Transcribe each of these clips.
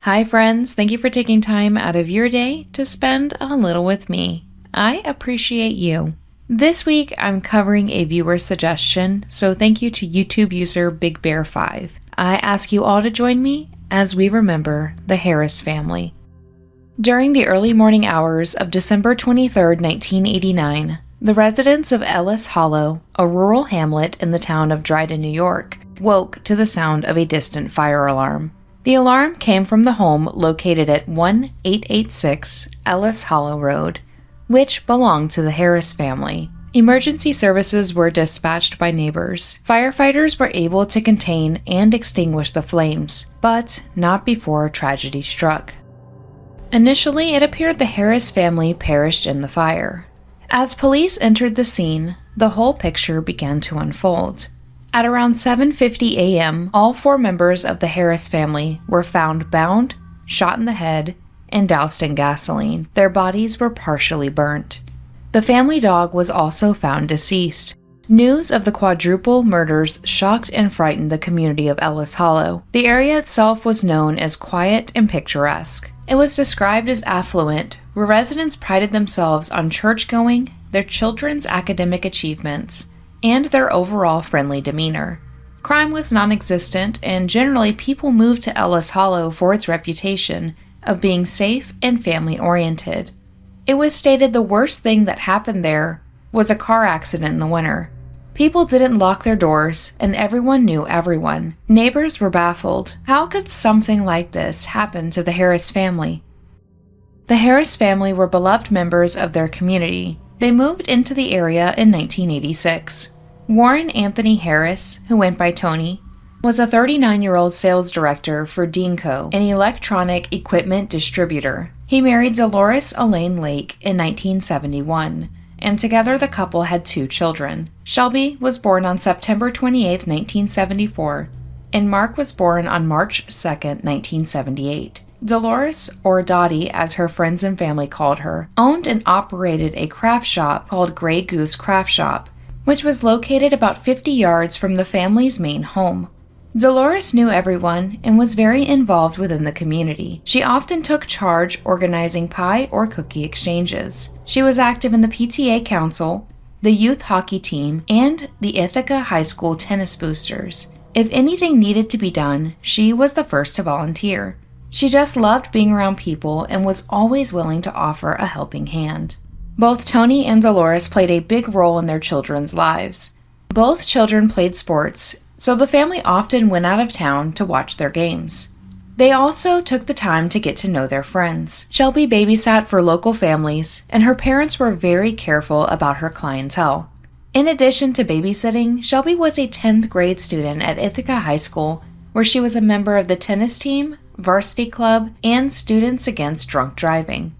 Hi, friends. Thank you for taking time out of your day to spend a little with me. I appreciate you. This week, I'm covering a viewer suggestion, so thank you to YouTube user BigBear5. I ask you all to join me as we remember the Harris family. During the early morning hours of December 23, 1989, the residents of Ellis Hollow, a rural hamlet in the town of Dryden, New York, woke to the sound of a distant fire alarm. The alarm came from the home located at 1886 Ellis Hollow Road, which belonged to the Harris family. Emergency services were dispatched by neighbors. Firefighters were able to contain and extinguish the flames, but not before tragedy struck. Initially, it appeared the Harris family perished in the fire. As police entered the scene, the whole picture began to unfold. At around 7:50 a.m., all four members of the Harris family were found bound, shot in the head, and doused in gasoline. Their bodies were partially burnt. The family dog was also found deceased. News of the quadruple murders shocked and frightened the community of Ellis Hollow. The area itself was known as quiet and picturesque. It was described as affluent, where residents prided themselves on church-going, their children's academic achievements, and their overall friendly demeanor. Crime was non-existent, and generally people moved to Ellis Hollow for its reputation of being safe and family-oriented. It was stated the worst thing that happened there was a car accident in the winter. People didn't lock their doors, and everyone knew everyone. Neighbors were baffled. How could something like this happen to the Harris family? The Harris family were beloved members of their community. They moved into the area in 1986. Warren Anthony Harris, who went by Tony, was a 39-year-old sales director for Deanco, an electronic equipment distributor. He married Dolores Elaine Lake in 1971, and together the couple had two children. Shelby was born on September 28, 1974, and Mark was born on March 2, 1978. Dolores, or Dottie as her friends and family called her, owned and operated a craft shop called Grey Goose Craft Shop, which was located about 50 yards from the family's main home. Dolores knew everyone and was very involved within the community. She often took charge organizing pie or cookie exchanges. She was active in the PTA Council, the youth hockey team, and the Ithaca High School tennis boosters. If anything needed to be done, she was the first to volunteer. She just loved being around people and was always willing to offer a helping hand. Both Tony and Dolores played a big role in their children's lives. Both children played sports, so the family often went out of town to watch their games. They also took the time to get to know their friends. Shelby babysat for local families, and her parents were very careful about her clientele. In addition to babysitting, Shelby was a 10th grade student at Ithaca High School, where she was a member of the tennis team, varsity club, and Students Against Drunk Driving.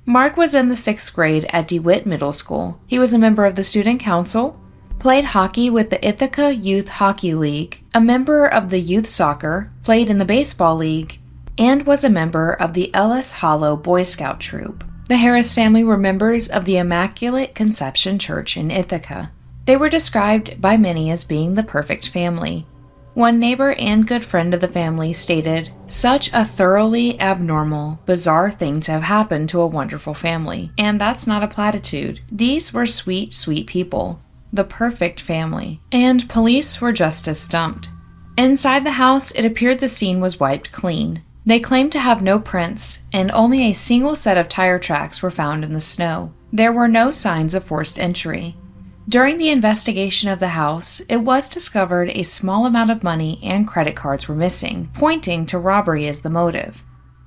Mark was in the 6th grade at DeWitt Middle School. He was a member of the student council, played hockey with the Ithaca Youth Hockey League, a member of the youth soccer, played in the baseball league, and was a member of the Ellis Hollow Boy Scout troop. The Harris family were members of the Immaculate Conception Church in Ithaca. They were described by many as being the perfect family. One neighbor and good friend of the family stated, "Such a thoroughly abnormal, bizarre thing to have happened to a wonderful family." And that's not a platitude. These were sweet, sweet people. The perfect family. And police were just as stumped. Inside the house, it appeared the scene was wiped clean. They claimed to have no prints, and only a single set of tire tracks were found in the snow. There were no signs of forced entry. During the investigation of the house, it was discovered a small amount of money and credit cards were missing, pointing to robbery as the motive.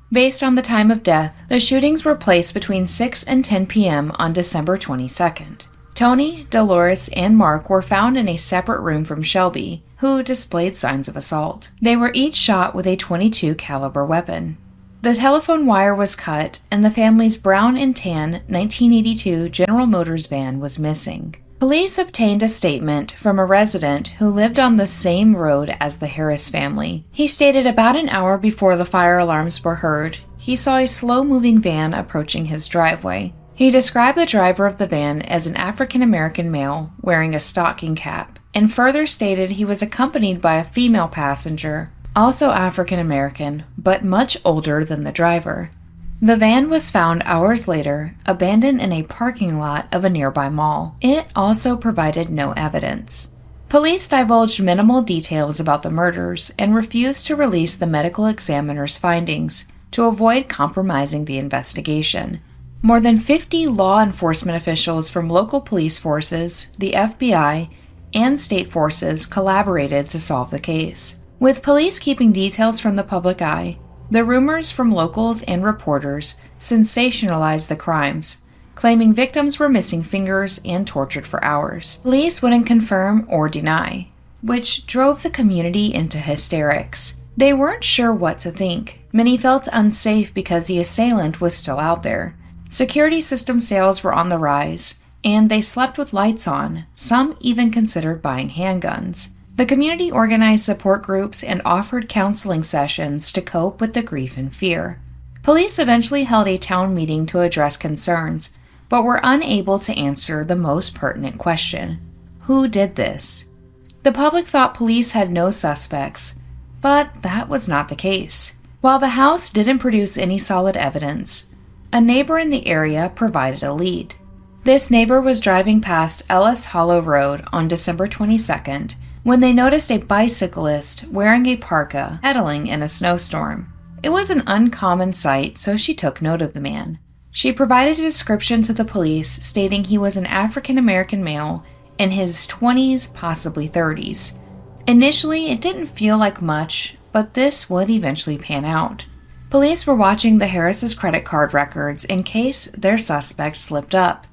Based on the time of death, the shootings were placed between 6 and 10 p.m. on December 22nd. Tony, Dolores, and Mark were found in a separate room from Shelby, who displayed signs of assault. They were each shot with a .22 caliber weapon. The telephone wire was cut, and the family's brown and tan 1982 General Motors van was missing. Police obtained a statement from a resident who lived on the same road as the Harris family. He stated about an hour before the fire alarms were heard, he saw a slow-moving van approaching his driveway. He described the driver of the van as an African-American male wearing a stocking cap, and further stated he was accompanied by a female passenger also African American, but much older than the driver. The van was found hours later, abandoned in a parking lot of a nearby mall. It also provided no evidence. Police divulged minimal details about the murders and refused to release the medical examiner's findings to avoid compromising the investigation. More than 50 law enforcement officials from local police forces, the FBI, and state forces collaborated to solve the case. With police keeping details from the public eye, the rumors from locals and reporters sensationalized the crimes, claiming victims were missing fingers and tortured for hours. Police wouldn't confirm or deny, which drove the community into hysterics. They weren't sure what to think. Many felt unsafe because the assailant was still out there. Security system sales were on the rise, and they slept with lights on. Some even considered buying handguns. The community organized support groups and offered counseling sessions to cope with the grief and fear. Police eventually held a town meeting to address concerns, but were unable to answer the most pertinent question: who did this? The public thought police had no suspects, but that was not the case. While the house didn't produce any solid evidence, a neighbor in the area provided a lead. This neighbor was driving past Ellis Hollow Road on December 22nd when they noticed a bicyclist wearing a parka pedaling in a snowstorm. It was an uncommon sight, so she took note of the man. She provided a description to the police stating he was an African American male in his 20s, possibly 30s. Initially, it didn't feel like much, but this would eventually pan out. Police were watching the Harris' credit card records in case their suspect slipped up.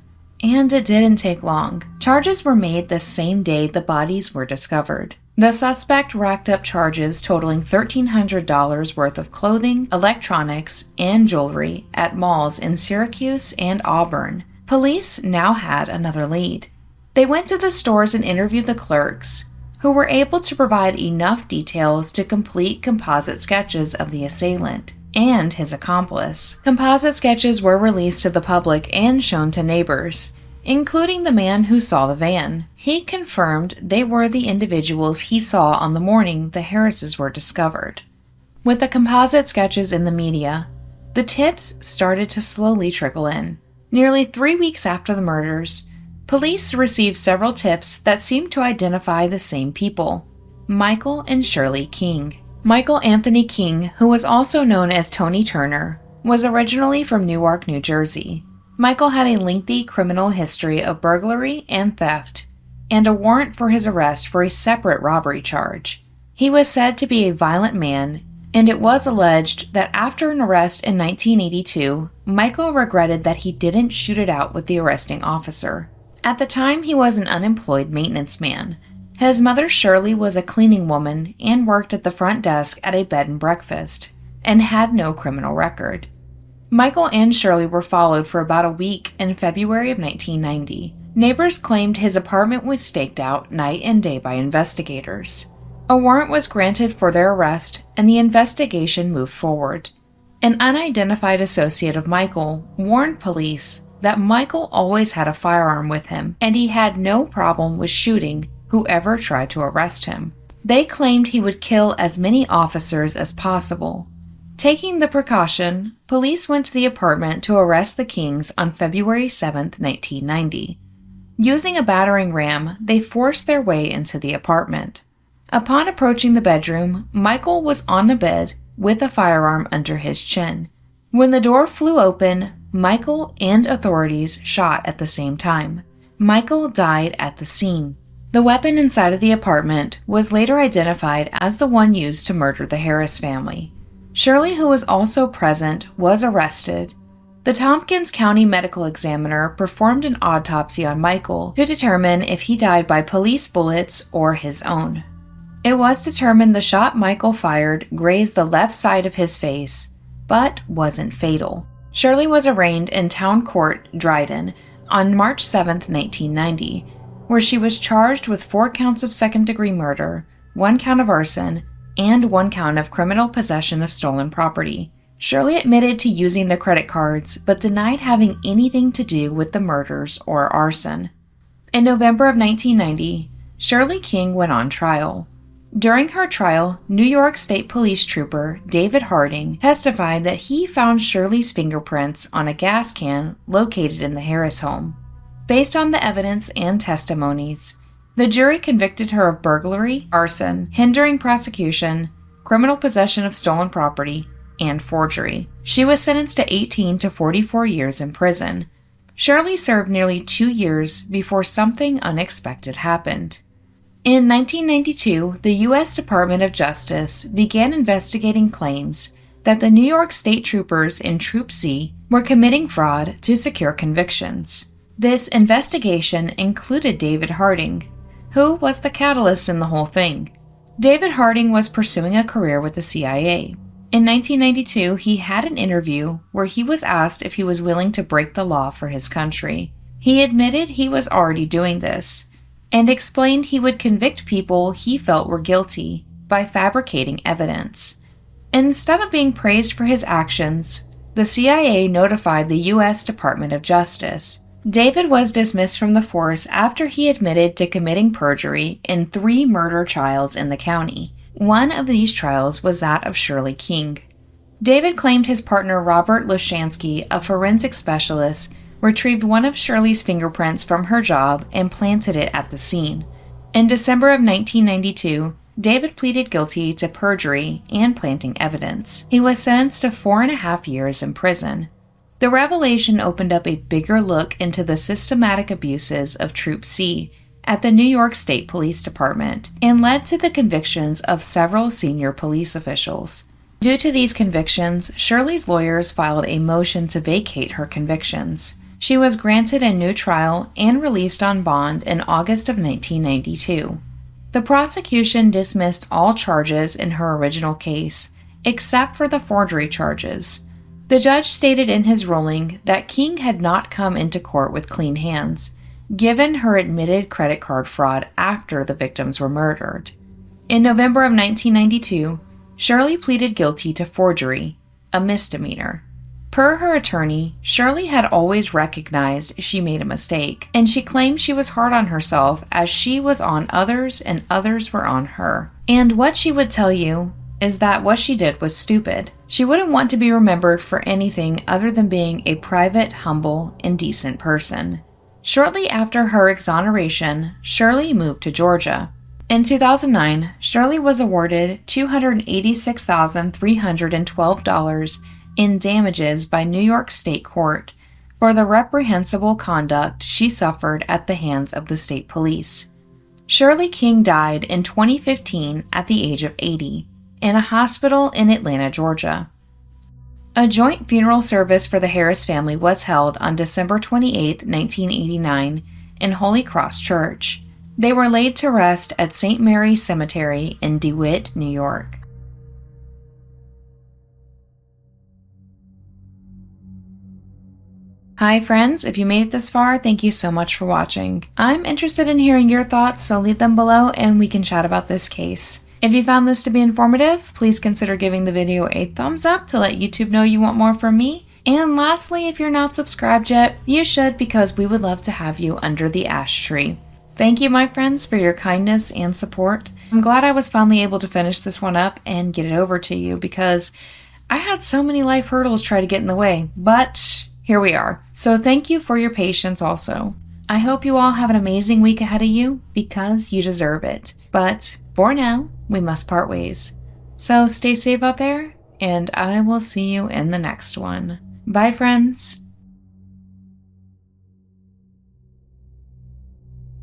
And it didn't take long. Charges were made the same day the bodies were discovered. The suspect racked up charges totaling $1,300 worth of clothing, electronics, and jewelry at malls in Syracuse and Auburn. Police now had another lead. They went to the stores and interviewed the clerks, who were able to provide enough details to complete composite sketches of the assailant and his accomplice. Composite sketches were released to the public and shown to neighbors, including the man who saw the van. He confirmed they were the individuals he saw on the morning the Harrises were discovered. With the composite sketches in the media, the tips started to slowly trickle in. Nearly 3 weeks after the murders, police received several tips that seemed to identify the same people: Michael and Shirley King. Michael Anthony King, who was also known as Tony Turner, was originally from Newark, New Jersey. Michael had a lengthy criminal history of burglary and theft, and a warrant for his arrest for a separate robbery charge. He was said to be a violent man, and it was alleged that after an arrest in 1982, Michael regretted that he didn't shoot it out with the arresting officer. At the time, he was an unemployed maintenance man. His mother Shirley was a cleaning woman and worked at the front desk at a bed and breakfast, and had no criminal record. Michael and Shirley were followed for about a week in February of 1990. Neighbors claimed his apartment was staked out night and day by investigators. A warrant was granted for their arrest, and the investigation moved forward. An unidentified associate of Michael warned police that Michael always had a firearm with him, and he had no problem with shooting whoever tried to arrest him. They claimed he would kill as many officers as possible. Taking the precaution, police went to the apartment to arrest the Kings on February 7, 1990. Using a battering ram, they forced their way into the apartment. Upon approaching the bedroom, Michael was on the bed with a firearm under his chin. When the door flew open, Michael and authorities shot at the same time. Michael died at the scene. The weapon inside of the apartment was later identified as the one used to murder the Harris family. Shirley, who was also present, was arrested. The Tompkins County Medical Examiner performed an autopsy on Michael to determine if he died by police bullets or his own. It was determined the shot Michael fired grazed the left side of his face, but wasn't fatal. Shirley was arraigned in Town Court, Dryden, on March 7, 1990, where she was charged with 4 counts of second-degree murder, 1 count of arson, and 1 count of criminal possession of stolen property. Shirley admitted to using the credit cards, but denied having anything to do with the murders or arson. In November of 1990, Shirley King went on trial. During her trial, New York State Police Trooper David Harding testified that he found Shirley's fingerprints on a gas can located in the Harris home. Based on the evidence and testimonies, the jury convicted her of burglary, arson, hindering prosecution, criminal possession of stolen property, and forgery. She was sentenced to 18 to 44 years in prison. Shirley served nearly 2 years before something unexpected happened. In 1992, the U.S. Department of Justice began investigating claims that the New York State Troopers in Troop C were committing fraud to secure convictions. This investigation included David Harding, who was the catalyst in the whole thing. David Harding was pursuing a career with the CIA. In 1992, he had an interview where he was asked if he was willing to break the law for his country. He admitted he was already doing this, and explained he would convict people he felt were guilty by fabricating evidence. Instead of being praised for his actions, the CIA notified the U.S. Department of Justice. David was dismissed from the force after he admitted to committing perjury in 3 murder trials in the county. One of these trials was that of Shirley King. David claimed his partner Robert Lushansky, a forensic specialist, retrieved one of Shirley's fingerprints from her job and planted it at the scene. In December of 1992, David pleaded guilty to perjury and planting evidence. He was sentenced to 4.5 years in prison. The revelation opened up a bigger look into the systematic abuses of Troop C at the New York State Police Department and led to the convictions of several senior police officials. Due to these convictions, Shirley's lawyers filed a motion to vacate her convictions. She was granted a new trial and released on bond in August of 1992. The prosecution dismissed all charges in her original case, except for the forgery charges. The judge stated in his ruling that King had not come into court with clean hands, given her admitted credit card fraud after the victims were murdered. In November of 1992, Shirley pleaded guilty to forgery, a misdemeanor. Per her attorney, Shirley had always recognized she made a mistake, and she claimed she was hard on herself as she was on others and others were on her. And what she would tell you is that what she did was stupid. She wouldn't want to be remembered for anything other than being a private, humble, and decent person. Shortly after her exoneration, Shirley moved to Georgia. In 2009, Shirley was awarded $286,312 in damages by New York State Court for the reprehensible conduct she suffered at the hands of the state police. Shirley King died in 2015 at the age of 80 in a hospital in Atlanta, Georgia. A joint funeral service for the Harris family was held on December 28, 1989, in Holy Cross Church. They were laid to rest at St. Mary's Cemetery in DeWitt, New York. Hi friends, if you made it this far, thank you so much for watching. I'm interested in hearing your thoughts, so leave them below and we can chat about this case. If you found this to be informative, please consider giving the video a thumbs up to let YouTube know you want more from me. And lastly, if you're not subscribed yet, you should, because we would love to have you under the ash tree. Thank you, my friends, for your kindness and support. I'm glad I was finally able to finish this one up and get it over to you, because I had so many life hurdles try to get in the way, but here we are. So thank you for your patience also. I hope you all have an amazing week ahead of you, because you deserve it. But for now, we must part ways. So stay safe out there, and I will see you in the next one. Bye, friends.